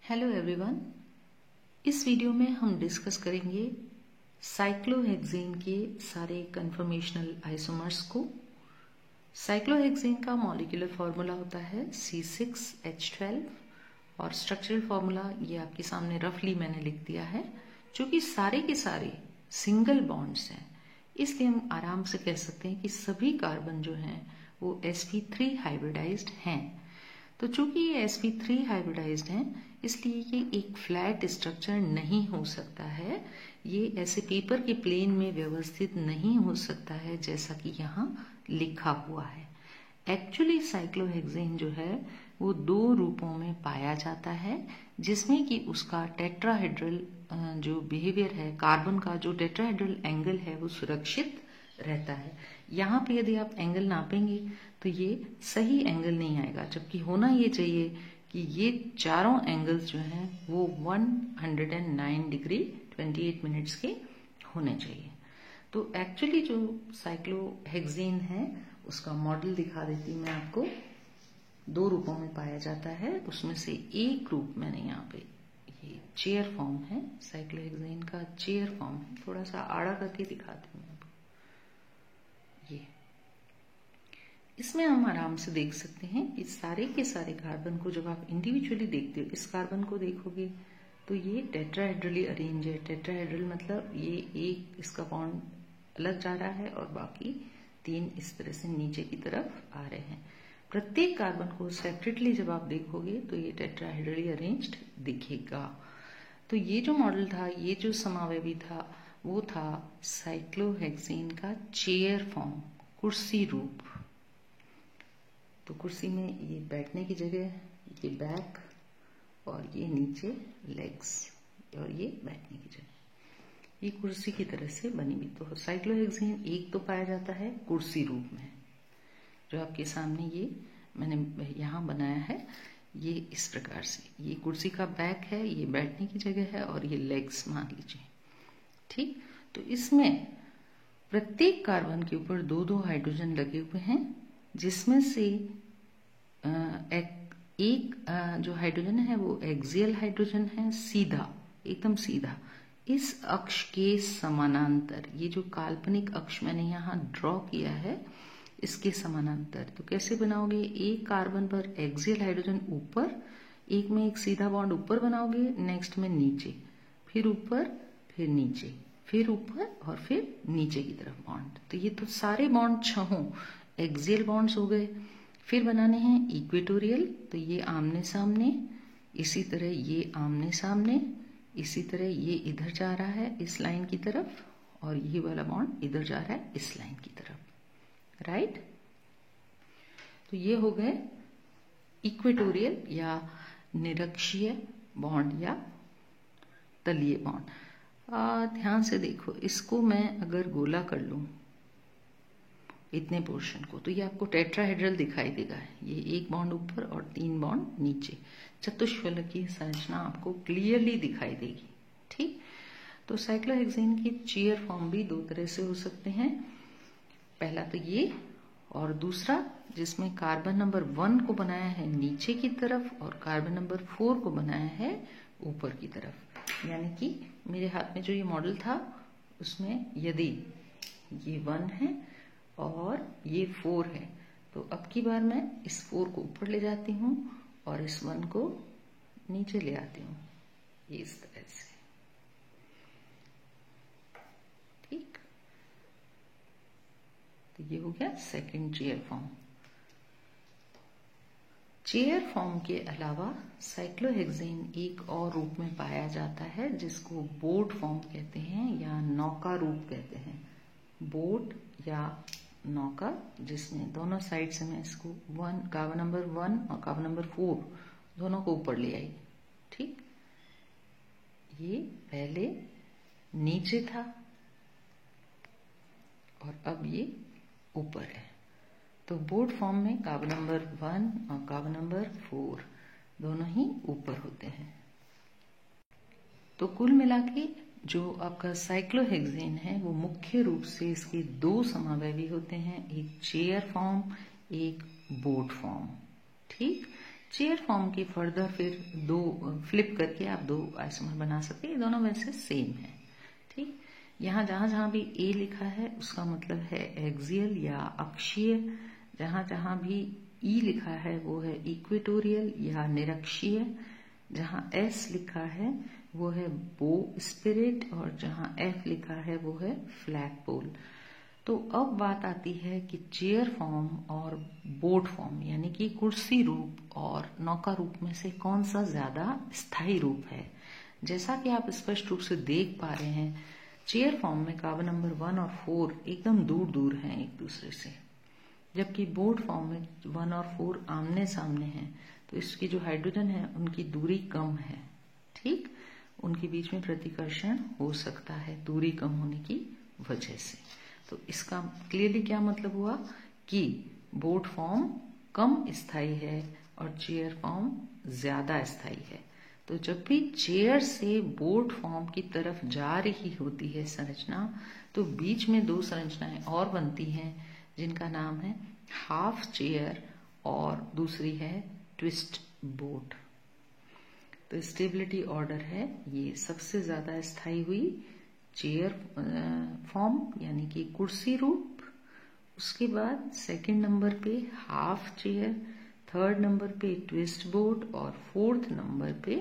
Hello everyone. इस video में हम डिस्कस करेंगे साइक्लोहेक्सेन के सारे कन्फर्मेशनल आइसोमर्स को। साइक्लोहेक्सेन का मॉलिक्यूलर फॉर्मूला होता है C6H12 और स्ट्रक्चरल फॉर्मूला ये आपके सामने रफली मैंने लिख दिया है। चूंकि सारे के सारे सिंगल बॉन्ड्स हैं इसलिए हम आराम से कह सकते हैं कि सभी कार्बन जो हैं वो sp3 हाइब्रिडाइज्ड हैं। तो चूंकि ये sp3 हाइब्रिडाइज्ड हैं इसलिए ये एक फ्लैट स्ट्रक्चर नहीं हो सकता है, ये ऐसे पेपर के प्लेन में व्यवस्थित नहीं हो सकता है जैसा कि यहाँ लिखा हुआ है। एक्चुअली साइक्लोहेक्सेन जो है वो दो रूपों में पाया जाता है, जिसमें कि उसका टेट्राहेड्रल जो बिहेवियर है, कार्बन का जो टेट्राहेड्रल एंगल है वो सुरक्षित रहता है। यहाँ पे यदि आप एंगल नापेंगे तो ये सही एंगल नहीं आएगा, जबकि होना ये चाहिए कि ये चारों एंगल्स जो हैं वो 109 डिग्री 28 मिनट्स के होने चाहिए। तो एक्चुअली जो साइक्लोहेक्सेन है उसका मॉडल दिखा देती मैं आपको। दो रूपों में पाया जाता है, उसमें से एक रूप मैंने यहाँ पे ये चेयर फॉर्म है, साइक्लोहेक्सेन का चेयर फॉर्म है। थोड़ा सा आड़ा करके दिखाती हूँ आपको। ये इसमें हम आराम से देख सकते हैं कि सारे के सारे कार्बन को जब आप इंडिविजुअली देखते हो, इस कार्बन को देखोगे तो ये टेट्राहेड्रली अरेंज है। टेट्राहेड्रल मतलब ये एक इसका बॉन्ड अलग जा रहा है और बाकी तीन इस तरह से नीचे की तरफ आ रहे हैं। प्रत्येक कार्बन को सेपरेटली जब आप देखोगे तो ये टेट्राहेड्रली अरेंज्ड दिखेगा। तो ये जो मॉडल था, ये जो समावयवी था, वो था साइक्लोहेक्सेन का चेयर फॉर्म, कुर्सी रूप। तो कुर्सी में ये बैठने की जगह, ये बैक और ये नीचे लेग्स और ये बैठने की जगह, ये कुर्सी की तरह से बनी हुई। तो साइक्लोहेक्सेन एक तो पाया जाता है कुर्सी रूप में, जो आपके सामने ये मैंने यहाँ बनाया है। ये इस प्रकार से, ये कुर्सी का बैक है, ये बैठने की जगह है और ये लेग्स मान लीजिए। ठीक, तो इसमें प्रत्येक कार्बन के ऊपर दो दो हाइड्रोजन लगे हुए हैं, जिसमें से एक जो हाइड्रोजन है वो एक्सियल हाइड्रोजन है, सीधा, एकदम सीधा इस अक्ष के समानांतर। ये जो काल्पनिक अक्ष मैंने यहाँ ड्रॉ किया है इसके समानांतर। तो कैसे बनाओगे, एक कार्बन पर एक्सियल हाइड्रोजन ऊपर, एक में एक सीधा बॉन्ड ऊपर बनाओगे, नेक्स्ट में नीचे, फिर ऊपर, फिर नीचे, फिर ऊपर और फिर नीचे की तरफ बॉन्ड। तो ये तो सारे बॉन्ड छहों एक्सियल बॉन्ड्स हो गए। फिर बनाने हैं इक्वेटोरियल, तो ये आमने सामने, इसी तरह ये आमने सामने, इसी तरह ये इधर जा रहा है इस लाइन की तरफ और ये वाला बॉन्ड इधर जा रहा है इस लाइन की तरफ, राइट। तो ये हो गए इक्वेटोरियल या निरक्षीय बॉन्ड या तलीय बॉन्ड। ध्यान से देखो, इसको मैं अगर गोला कर लूं इतने पोर्शन को, तो ये आपको टेट्राहेड्रल दिखाई देगा। ये एक बॉन्ड ऊपर और तीन बॉन्ड नीचे, चतुष्फलक की संरचना आपको क्लियरली दिखाई देगी। ठीक, तो साइक्लोहेक्सेन के चेयर फॉर्म भी दो तरह से हो सकते हैं। पहला तो ये, और दूसरा जिसमें कार्बन नंबर 1 को बनाया है नीचे की तरफ और कार्बन नंबर 4 को बनाया है ऊपर की तरफ। यानी कि मेरे हाथ में जो ये मॉडल था उसमें यदि ये 1 है और ये 4 है, तो अब की बार मैं इस 4 को ऊपर ले जाती हूँ और इस 1 को नीचे ले आती हूँ, ये इस तरह से। ठीक, तो ये हो गया second chair form. Chair form के अलावा साइक्लोहेक्सेन एक और रूप में पाया जाता है जिसको बोट फॉर्म कहते हैं या नौका रूप कहते हैं। बोट या नौका, जिसमें दोनों साइड से मैं इसको कार्बन नंबर 1 और कार्बन नंबर 4 दोनों को ऊपर ले आई। ठीक, ये पहले नीचे था और अब ये ऊपर है। तो बोट फॉर्म में कार्बन नंबर 1 और कार्बन नंबर 4 दोनों ही ऊपर होते हैं। तो कुल मिला के जो आपका साइक्लोहेक्सेन है वो मुख्य रूप से इसके दो समावयवी होते हैं, एक चेयर फॉर्म, एक बोट फॉर्म। ठीक, चेयर फॉर्म के फर्दर फिर दो फ्लिप करके आप दो आइसोमर बना सकते हैं, ये दोनों वैसे सेम है। ठीक, यहाँ जहां जहां भी ए लिखा है उसका मतलब है एक्सियल या अक्षीय, जहां जहां भी ई लिखा है वो है इक्वेटोरियल या निरक्षीय, जहां एस लिखा है वो है बो स्पिरिट, और जहां एफ लिखा है वो है फ्लैग पोल। तो अब बात आती है कि चेयर फॉर्म और बोट फॉर्म यानी कि कुर्सी रूप और नौका रूप में से कौन सा ज्यादा स्थायी रूप है। जैसा कि आप स्पष्ट रूप से देख पा रहे हैं, चेयर फॉर्म में कार्बन नंबर 1 और 4 एकदम दूर दूर हैं एक दूसरे से, जबकि बोट फॉर्म में 1 और 4 आमने सामने हैं। तो इसकी जो हाइड्रोजन है उनकी दूरी कम है। ठीक, उनके बीच में प्रतिकर्षण हो सकता है दूरी कम होने की वजह से। तो इसका क्लियरली क्या मतलब हुआ कि बोट फॉर्म कम स्थायी है और चेयर फॉर्म ज्यादा स्थायी है। तो जब भी चेयर से बोट फॉर्म की तरफ जा रही होती है संरचना, तो बीच में दो संरचनाएं और बनती हैं जिनका नाम है हाफ चेयर और दूसरी है ट्विस्ट बोट। तो स्टेबिलिटी ऑर्डर है ये सबसे ज्यादा स्थायी हुई चेयर फॉर्म यानी कि कुर्सी रूप, उसके बाद सेकंड नंबर पे हाफ चेयर, थर्ड नंबर पे ट्विस्ट बोट और फोर्थ नंबर पे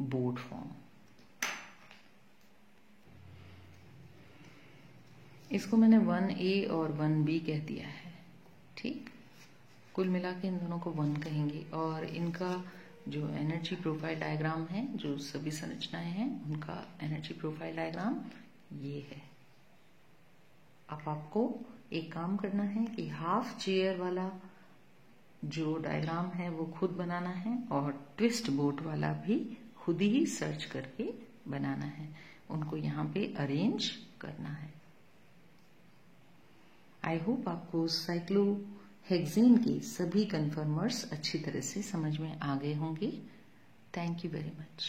बोट फॉर्म। इसको मैंने 1A और 1B कह दिया है। ठीक, कुल मिला के इन दोनों को 1 कहेंगे, और इनका जो एनर्जी प्रोफाइल डायग्राम है, जो सभी संरचनाएं हैं उनका एनर्जी प्रोफाइल डायग्राम ये है। अब आपको एक काम करना है कि हाफ चेयर वाला जो डायग्राम है वो खुद बनाना है, और ट्विस्ट बोट वाला भी खुद ही सर्च करके बनाना है। उनको यहाँ पे अरेंज करना है। आई होप आपको साइक्लोहेक्सेन के सभी कन्फर्मर्स अच्छी तरह से समझ में आ गए होंगे। Thank you very much.